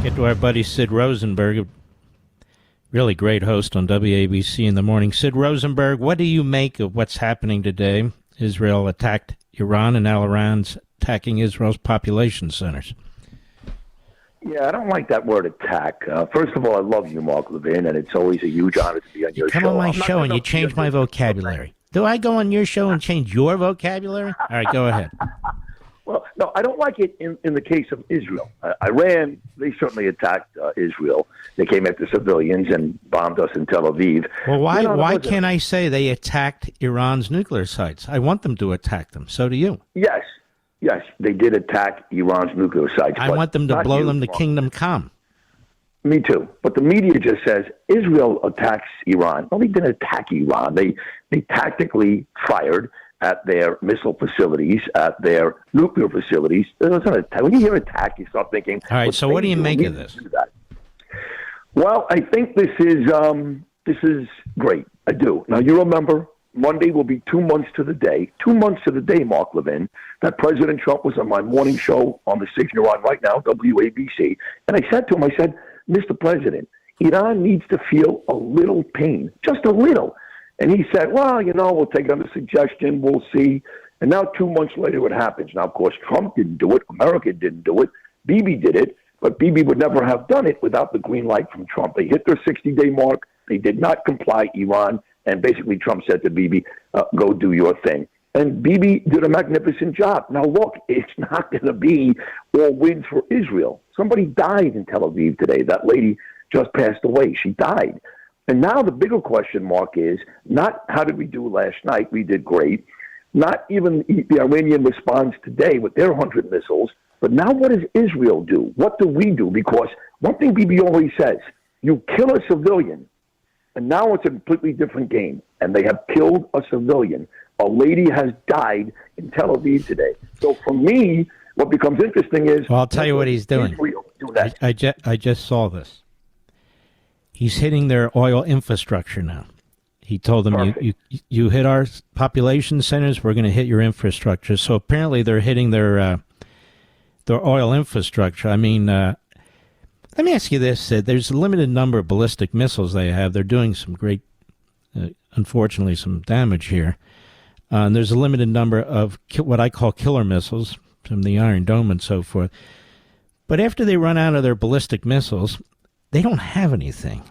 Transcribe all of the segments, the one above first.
Get to our buddy Sid Rosenberg, a really great host on WABC in the morning. Sid Rosenberg, what do you make of what's happening today? Israel attacked Iran, and now Iran's attacking Israel's population centers. Yeah, I don't like that word attack. First of all, I love you, Mark Levin, and it's always a huge honor to be on your show. Come on my show and you change my vocabulary. Do I go on your show and change your vocabulary? All right, go ahead. Well, no, I don't like it in the case of Israel. Iran, they certainly attacked Israel. They came after civilians and bombed us in Tel Aviv. Well, why can't I say they attacked Iran's nuclear sites? I want them to attack them. So do you. Yes, they did attack Iran's nuclear sites. I want them to blow them to Kingdom Come. Me too. But the media just says Israel attacks Iran. No, they didn't attack Iran. They tactically fired at their missile facilities, at their nuclear facilities. When you hear attack, you start thinking... All right, so what do you make of this? Well, I think this is great. I do. Now, you remember, Monday will be 2 months to the day, Mark Levin, that President Trump was on my morning show on the station you're on right now, WABC, and I said to him, Mr. President, Iran needs to feel a little pain, just a little. And he said, well, we'll take it under suggestion. We'll see. And now 2 months later, it happens. Now, of course, Trump didn't do it. America didn't do it. Bibi did it. But Bibi would never have done it without the green light from Trump. They hit their 60-day mark. They did not comply, Iran. And basically, Trump said to Bibi, go do your thing. And Bibi did a magnificent job. Now, look, it's not going to be all wins for Israel. Somebody died in Tel Aviv today. That lady just passed away. She died. And now the bigger question mark is not how did we do last night? We did great. Not even the Iranian response today with their 100 missiles. But now what does Israel do? What do we do? Because one thing Bibi always says, you kill a civilian, and now it's a completely different game. And they have killed a civilian. A lady has died in Tel Aviv today. So for me, what becomes interesting is... Well, I'll tell you what he's doing. I just saw this. He's hitting their oil infrastructure now. He told them, you hit our population centers, we're going to hit your infrastructure. So apparently they're hitting their oil infrastructure. I mean, let me ask you this, Sid. There's a limited number of ballistic missiles they have. They're doing some great, unfortunately, some damage here. And there's a limited number of what I call killer missiles from the Iron Dome and so forth. But after they run out of their ballistic missiles, they don't have anything,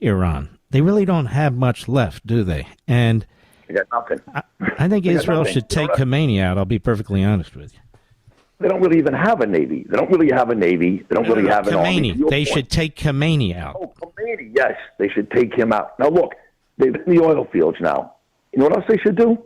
Iran. They really don't have much left, do they? And they got nothing. I think Israel should take Khomeini out. I'll be perfectly honest with you. They don't really even have a Navy. They don't really have an army. They should take Khomeini out. Oh, Khomeini, yes. They should take him out. Now, look, they've in the oil fields now. You know what else they should do?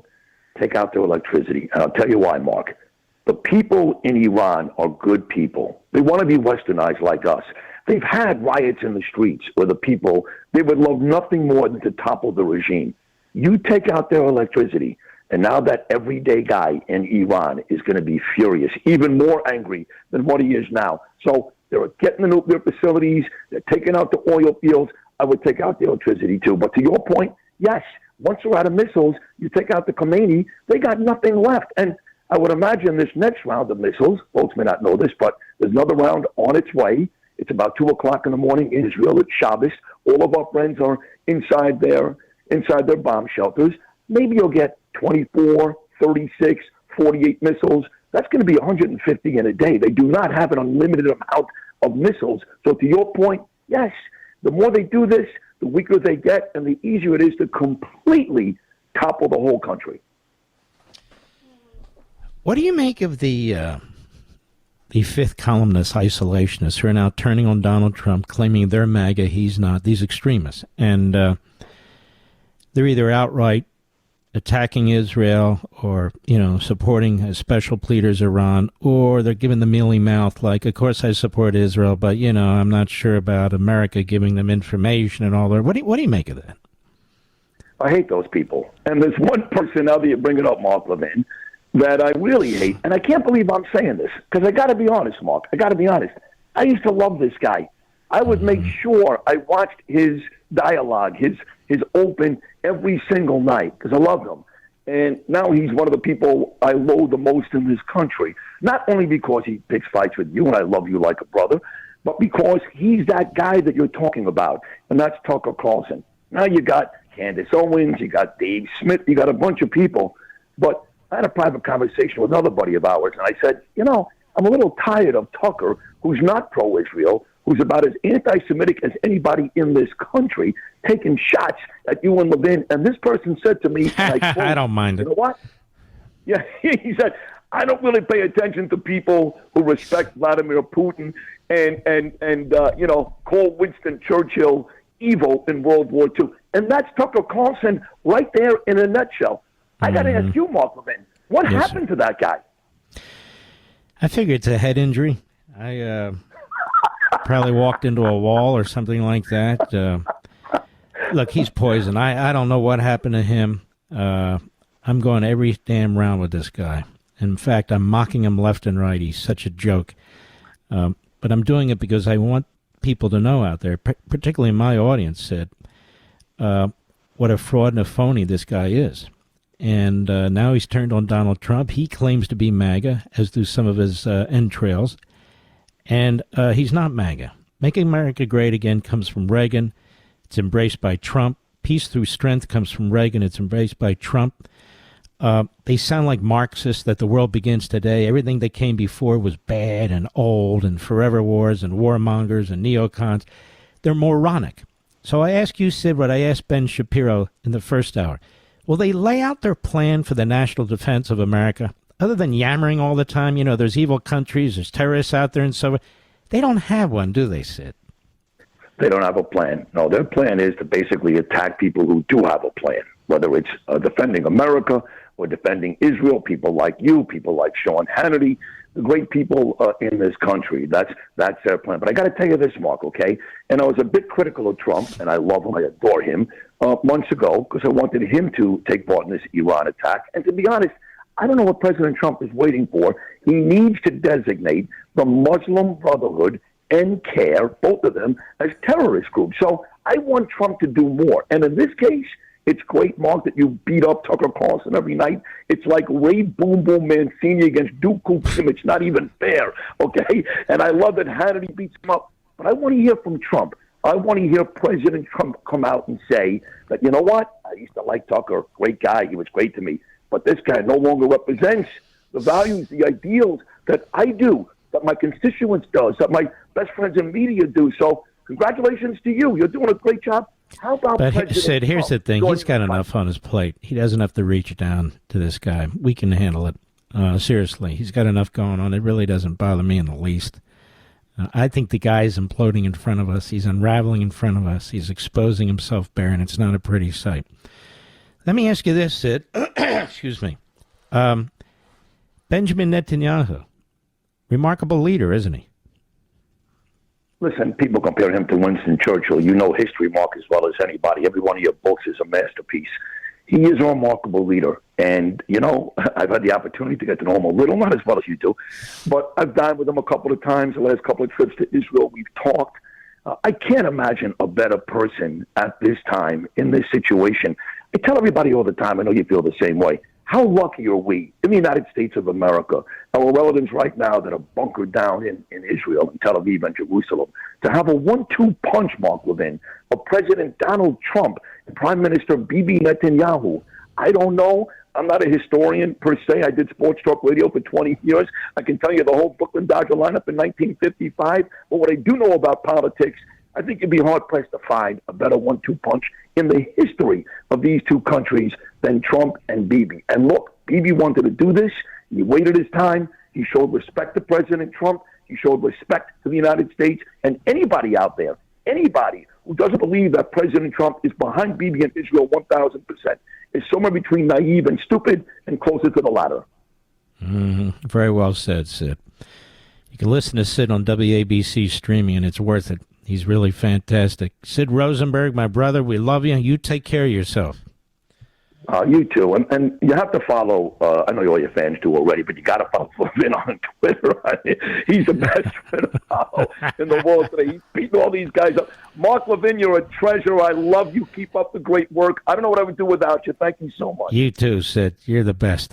Take out their electricity. And I'll tell you why, Mark. The people in Iran are good people. They want to be westernized like us. They've had riots in the streets where the people, they would love nothing more than to topple the regime. You take out their electricity, and now that everyday guy in Iran is going to be furious, even more angry than what he is now. So they're getting the nuclear facilities, they're taking out the oil fields. I would take out the electricity too. But to your point, yes, once they're out of missiles, you take out the Khomeini, they got nothing left. And I would imagine this next round of missiles, folks may not know this, but there's another round on its way. It's about 2 o'clock in the morning in Israel. It's Shabbos. All of our friends are inside their bomb shelters. Maybe you'll get 24, 36, 48 missiles. That's going to be 150 in a day. They do not have an unlimited amount of missiles. So to your point, yes, the more they do this, the weaker they get, and the easier it is to completely topple the whole country. What do you make of the fifth columnist isolationists who are now turning on Donald Trump, claiming they're MAGA, he's not, these extremists? And they're either outright attacking Israel or, supporting a special pleaders Iran, or they're giving the mealy mouth like, of course I support Israel, but, I'm not sure about America giving them information and all that. What do you make of that? I hate those people. And there's one person, now that you bring it up, Mark Levin, that I really hate, and I can't believe I'm saying this, because I got to be honest, Mark. I got to be honest. I used to love this guy. I would make sure I watched his dialogue, his open every single night, because I loved him. And now he's one of the people I loathe the most in this country. Not only because he picks fights with you, and I love you like a brother, but because he's that guy that you're talking about, and that's Tucker Carlson. Now you got Candace Owens, you got Dave Smith, you got a bunch of people. But I had a private conversation with another buddy of ours, and I said, I'm a little tired of Tucker, who's not pro-Israel, who's about as anti-Semitic as anybody in this country, taking shots at you and Levin. And this person said to me, and I, quote, I don't mind it. You know what? Yeah, he said, I don't really pay attention to people who respect Vladimir Putin and call Winston Churchill evil in World War II. And that's Tucker Carlson right there in a nutshell. I got to ask you, Mark Levin, what happened to that guy? I figure it's a head injury. I probably walked into a wall or something like that. Look, he's poison. I don't know what happened to him. I'm going every damn round with this guy. In fact, I'm mocking him left and right. He's such a joke. But I'm doing it because I want people to know out there, particularly my audience, Sid, what a fraud and a phony this guy is. And now he's turned on Donald Trump. He claims to be MAGA, as do some of his entrails. And he's not MAGA. Making America Great Again comes from Reagan. It's embraced by Trump. Peace through strength comes from Reagan. It's embraced by Trump. They sound like Marxists, that the world begins today. Everything that came before was bad and old and forever wars and warmongers and neocons. They're moronic. So I ask you, Sid, what I asked Ben Shapiro in the first hour. Will they lay out their plan for the national defense of America? Other than yammering all the time, there's evil countries, there's terrorists out there and so on. They don't have one, do they, Sid? They don't have a plan. No, their plan is to basically attack people who do have a plan, whether it's defending America or defending Israel, people like you, people like Sean Hannity, the great people in this country. That's their plan. But I got to tell you this, Mark, okay? And I was a bit critical of Trump, and I love him, I adore him, months ago, because I wanted him to take part in this Iran attack. And to be honest, I don't know what President Trump is waiting for. He needs to designate the Muslim Brotherhood and CARE, both of them, as terrorist groups. So I want Trump to do more. And in this case, it's great, Mark, that you beat up Tucker Carlson every night. It's like Ray Boom Boom Mancini against Duke Cooper. It's not even fair, okay? And I love that Hannity beats him up. But I want to hear from Trump. I want to hear President Trump come out and say that, you know what? I used to like Tucker. Great guy. He was great to me. But this guy no longer represents the values, the ideals that I do, that my constituents does, that my best friends in media do. So congratulations to you. You're doing a great job. How about President Sid, here's the thing. He's got the enough on his plate. He doesn't have to reach down to this guy. We can handle it. Seriously, he's got enough going on. It really doesn't bother me in the least. I think the guy's imploding in front of us. He's unraveling in front of us. He's exposing himself bare, and it's not a pretty sight. Let me ask you this, Sid. Excuse me. Benjamin Netanyahu, remarkable leader, isn't he? Listen, people compare him to Winston Churchill. You know history, Mark, as well as anybody. Every one of your books is a masterpiece. He is a remarkable leader. And, I've had the opportunity to get to know him a little, not as well as you do, but I've dined with him a couple of times, the last couple of trips to Israel. We've talked. I can't imagine a better person at this time in this situation. I tell everybody all the time, I know you feel the same way, how lucky are we in the United States of America, our relatives right now that are bunkered down in Israel, in Tel Aviv and Jerusalem, to have a 1-2 punch, Mark Levin, of President Donald Trump and Prime Minister Bibi Netanyahu. I don't know. I'm not a historian per se. I did sports talk radio for 20 years. I can tell you the whole Brooklyn Dodger lineup in 1955. But what I do know about politics, I think you'd be hard-pressed to find a better 1-2 punch in the history of these two countries than Trump and Bibi. And look, Bibi wanted to do this. He waited his time. He showed respect to President Trump. He showed respect to the United States. And anybody out there, anybody who doesn't believe that President Trump is behind Bibi and Israel 1,000%, is somewhere between naive and stupid and closer to the latter. Very well said, Sid. You can listen to Sid on WABC streaming, and it's worth it. He's really fantastic. Sid Rosenberg, my brother, we love you. You take care of yourself. You too. And you have to follow, I know all your fans do already, but you got to follow Levin on Twitter. He's the best friend to follow in the world today. He's beating all these guys up. Mark Levin, you're a treasure. I love you. Keep up the great work. I don't know what I would do without you. Thank you so much. You too, Sid. You're the best.